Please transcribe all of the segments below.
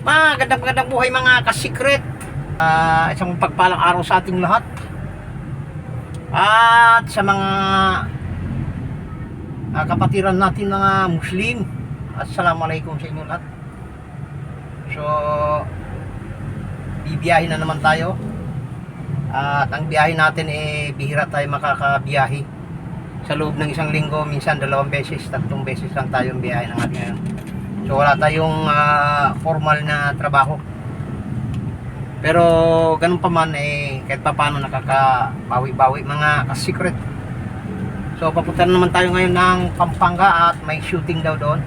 Magandang buhay mga ka-secret. Isang pagpalang araw sa ating lahat. At sa mga kapatiran natin mga Muslim, Assalamualaikum sa inyo lahat. So, bibiyahin na naman tayo. At ang biyahe natin bihira tayo makakabiyahe. Sa loob ng isang linggo, minsan 2 beses, 3 beses lang tayong biyahe ng ating ngayon. So wala tayong formal na trabaho. Pero ganun pa man kahit pa paano nakakabawi-bawi mga ka-secret. So papunta na naman tayo ngayon ng Pampanga at may shooting daw doon.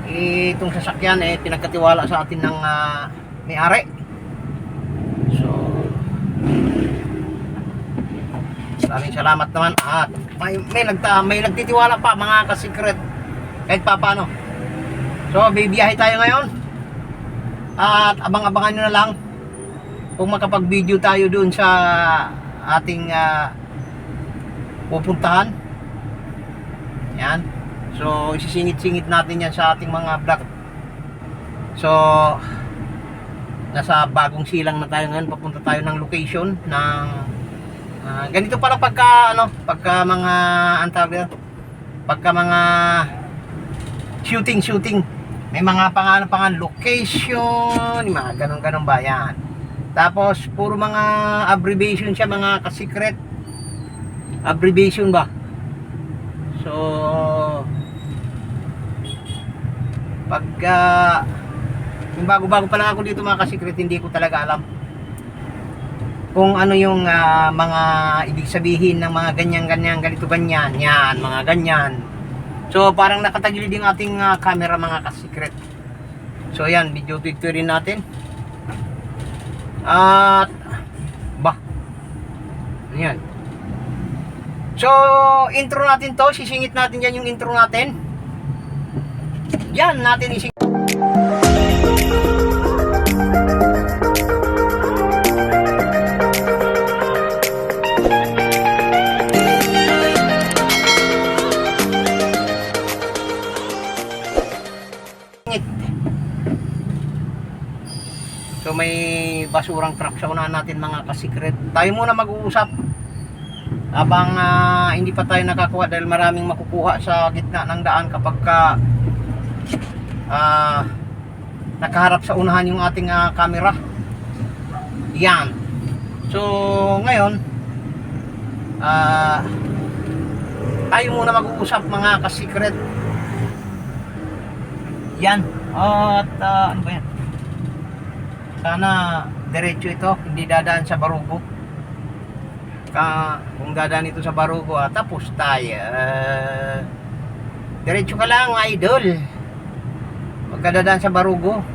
Itong sasakyan pinagkatiwala sa atin ng may-ari. So maraming salamat naman at may nagtitiwala pa mga ka-secret kahit pa paano. So bibiyahe tayo ngayon at abang-abangan nyo na lang kung makapag-video tayo doon sa ating pupuntahan. Yan. So isisingit-singit natin yan sa ating mga vlog. So nasa Bagong Silang na tayo ngayon. Papunta tayo ng location ng ganito pala pagka mga pagka mga shooting may mga pangalan location, mga ganun ba yan. Tapos puro mga abbreviation siya mga ka-secret, abbreviation ba. So pagka yung bago pa lang ako dito mga ka-secret, hindi ko talaga alam kung ano yung mga ibig sabihin ng mga ganyan, yan, mga ganyan. So parang nakatagilid yung ating camera mga ka-secret. So yan, video rin natin. At yan. So intro natin to, sisingit natin yan yung intro natin. Yan natin isingit. So may basurang truck sa unahan natin mga ka-secret. Tayo muna mag-uusap habang hindi pa tayo nakakuha dahil maraming makukuha sa gitna ng daan kapag nakaharap sa unahan yung ating camera. Yan. So ngayon tayo muna mag-uusap mga ka-secret. Yan. At ano ba yan? Sana diretso ito, hindi dadaan sa Barugo. Kung dadaan ito sa Barugo, tapos tayo. Diretso ka lang, idol. Huwag ka dadaan sa Barugo.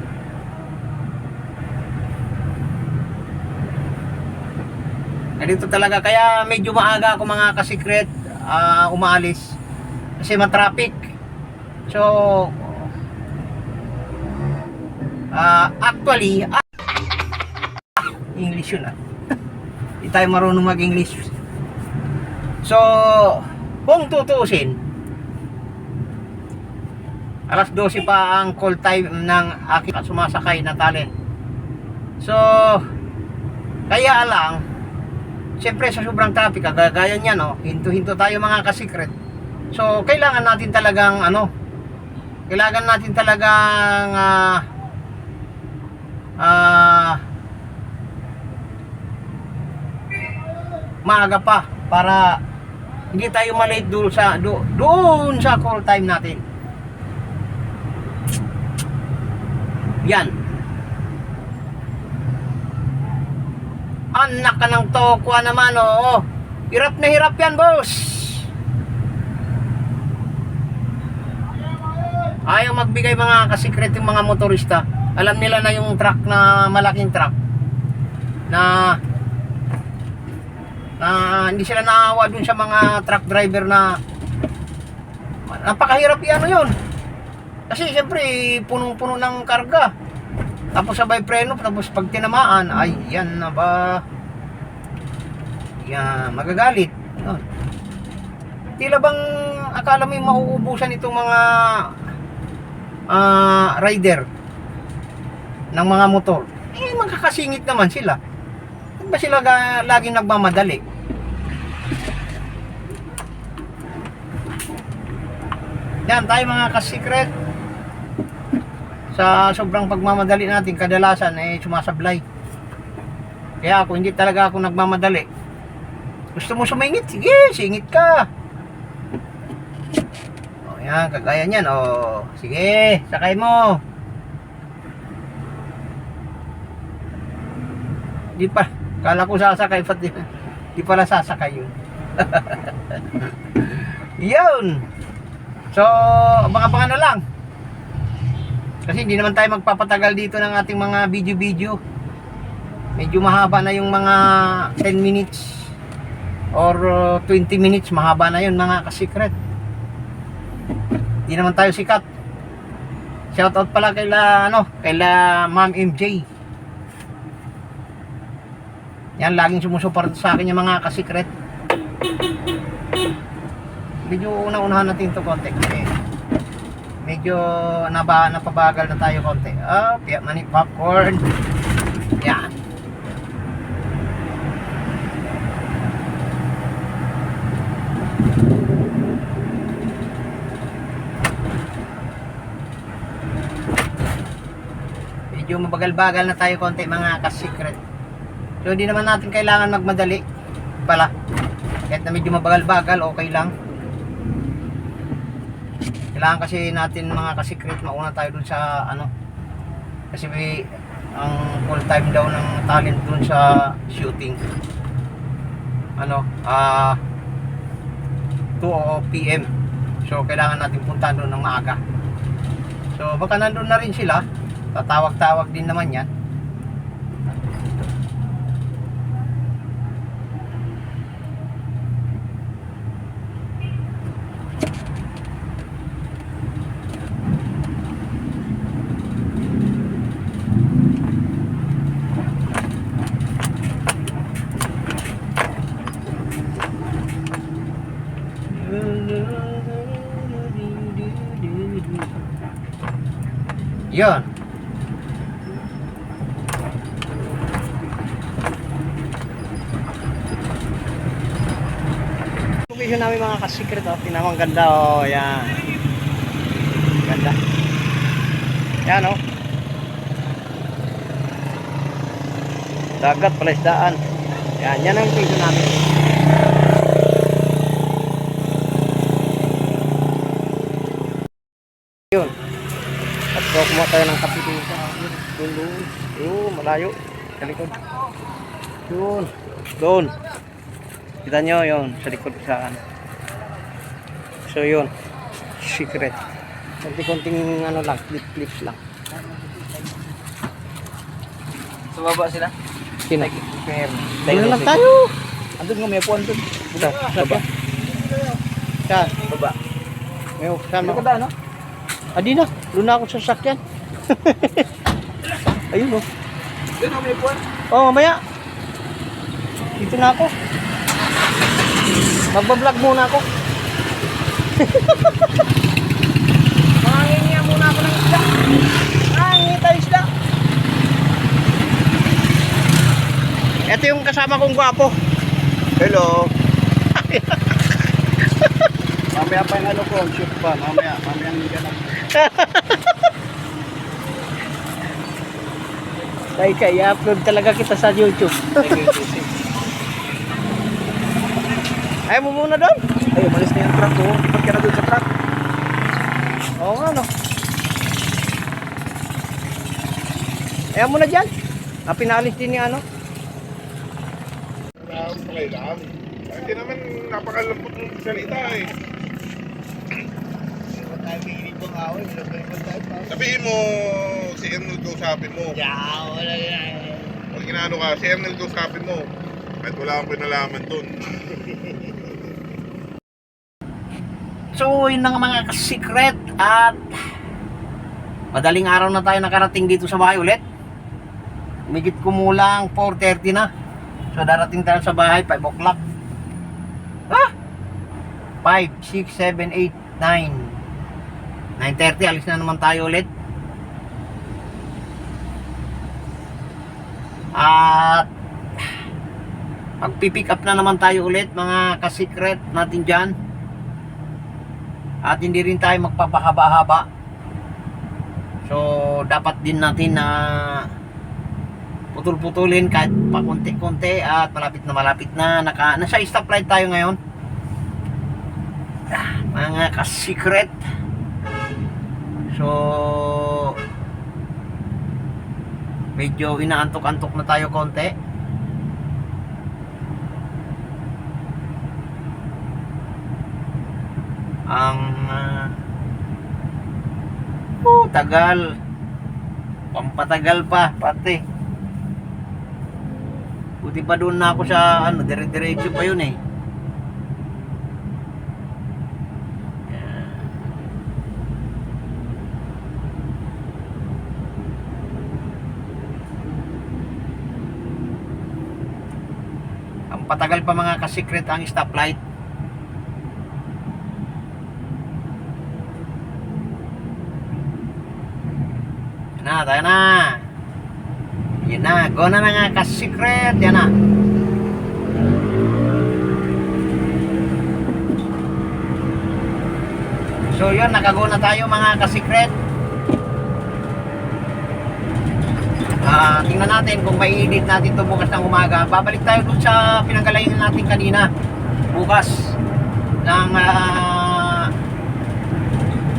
Dito talaga, kaya medyo maaga ako mga ka-secret umaalis. Kasi matraffic. So, actually, English yun hindi tayo marunong mag-English. So kung tutuusin, alas 12 pa ang call time ng aking sumasakay na talent. So kaya lang, siyempre sa sobrang traffic, kagaya niya hinto-hinto tayo mga ka-secret. So kailangan natin talagang maaga pa para hindi tayo malate doon sa call time natin. Yan. Anak ka ng tokwa naman, hirap na hirap yan, boss. Ayaw magbigay mga ka-secret yung mga motorista. Alam nila na yung truck na malaking truck na hindi sila naawa dun sa mga truck driver na napakahirap yun. Kasi siyempre punong-puno ng karga. Tapos sabay preno, tapos pag tinamaan, ay yan na ba? Yan, magagalit. Tila bang akala mo yung mauubusan itong mga rider ng mga motor, eh magkakasingit naman sila. Ba't ba sila laging nagmamadali? Yan tayo mga kasikret. Sa sobrang pagmamadali natin, kadalasan eh sumasablay. Kaya ako, hindi talaga ako nagmamadali. Gusto mo sumingit? Sige, singit ka. O yan, kagaya niyan. O, sige, sakay mo. Di pa, kala ko sasakay, pati di pala sasakay yun. Yun. So, abang-abangan na lang. Kasi hindi naman tayo magpapatagal dito ng ating mga video-video. Medyo mahaba na yung mga 10 minutes or 20 minutes. Mahaba na yun mga kasikret. Hindi naman tayo sikat. Shoutout pala kaila Ma'am MJ. Yan, laging sumusuporta sa akin yung mga kasikret. Medyo una-unahan natin ito konti. Medyo napabagal na tayo konti. Piyak na ni popcorn. Yan. Medyo mabagal-bagal na tayo konti mga kasikret. So hindi naman natin kailangan magmadali pala. Kahit na medyo mabagal-bagal, okay lang. Kailangan kasi natin mga kasikret, mauna tayo dun sa kasi ang full time daw ng talent dun sa shooting 2 PM. So kailangan natin puntahan doon ng maaga. So baka nandun na rin sila, tatawag-tawag din naman yan. Yun. Location namin mga kasikret, pinamang ganda, yan. Ganda. Yan dagat, palaisdaan. Yan ang location namin. Yun. At kumuha tayo ng kape dito. Yun, malayo. Sa likod. Yun. Doon. Kita nyo yun. Sa likod saan. So yun. Secret. Konting lang. Clips lang. Sumaba sila? Sino? Doon lang tayo. Andun nga may upuan dun. Baba. Saan? Baba. May saan Ano ako? ka ba, no? Adi na. Doon na ako sa sakyan. Ayun Doon nga may upuan. mamaya. Dito na ako. Magbablog muna ako. Mangingi muna ako ng isda. Mangingi tayo isda. Ito yung kasama kong gwapo. Hello. Mamaya pa yung ko, shoot pa. Mamaya hindi ka na. Kaya upload talaga kita sa YouTube. Ayaw mo muna doon? Ay, umalis na yung truck ko. Ipat ka na doon sa truck. Oo nga Ayaw mo na dyan. Pinalis din ni Kailangan. Hindi naman napakalambot ng salita eh. Sabihin mo, si Ernel kausapin mo. Pag ginano ka, si Ernel kausapin mo. Kahit wala kang pinalaman dun. So, yun na nga mga kasikret. At madaling araw na tayo nakarating dito sa bahay ulit. Migit kumulang 4:30 na. So, darating tayo sa bahay 5 o'clock. 5, 6, 7, 8, 9 9:30, alis na naman tayo ulit. At magpipick up na naman tayo ulit mga ka-secret natin dyan. At hindi rin tayo magpapahaba-haba. So dapat din natin na putol-putulin kahit pa konti-konti at malapit na nasa stoplight tayo ngayon. Mga ka-secret. So medyo inaantok-antok na tayo konti. Ang tagal. Pampatagal pa pati. Buti pa doon na ako sa dire-diretso pa yun eh. Ang patagal pa mga ka-secret ang stoplight. Tayo na. Yan na, go na mga ka-secret. Yan na. So yun, nakago na tayo mga ka-secret. Tingnan natin kung may edit natin ito bukas ng umaga. Babalik tayo dun sa pinanggalayan natin kanina. Bukas ng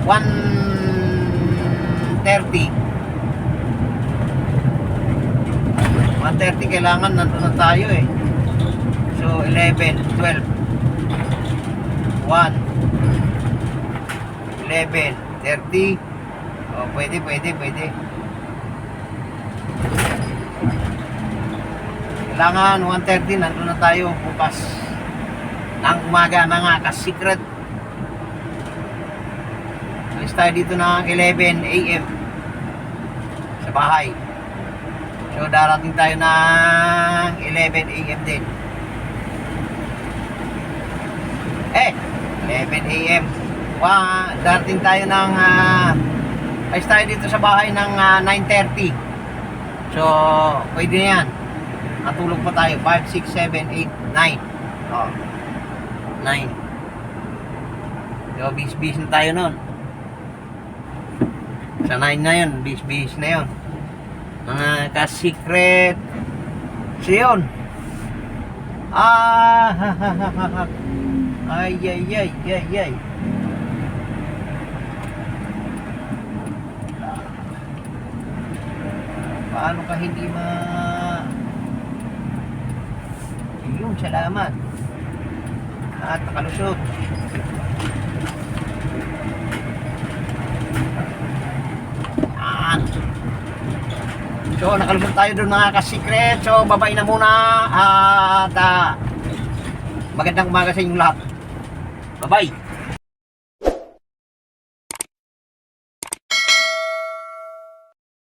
1:30 kailangan nandun na tayo eh. So 11, 12 1 11, 30. Oh, pwede. Kailangan 1:30 nandun na tayo bukas ng umaga mga ka-secret. Alis tayo dito ng 11 AM sa bahay. So darating tayo ng 11 AM din. 11 AM. Darating tayo ng alis tayo dito sa bahay ng 9:30. So pwede na yan. Matulog pa tayo 5, 6, 7, 8, 9. Oh, 9. So bis-bis na tayo nun. Sa 9 na yun, bis-bis na yun mga ka-secret. So yun. Ay. Paano ka hindi yun, salamat. At nakalusot. So nakalusot tayo doon mga ka-secret. So babay na muna. At magandang umaga sa inyong lahat. Bye bye.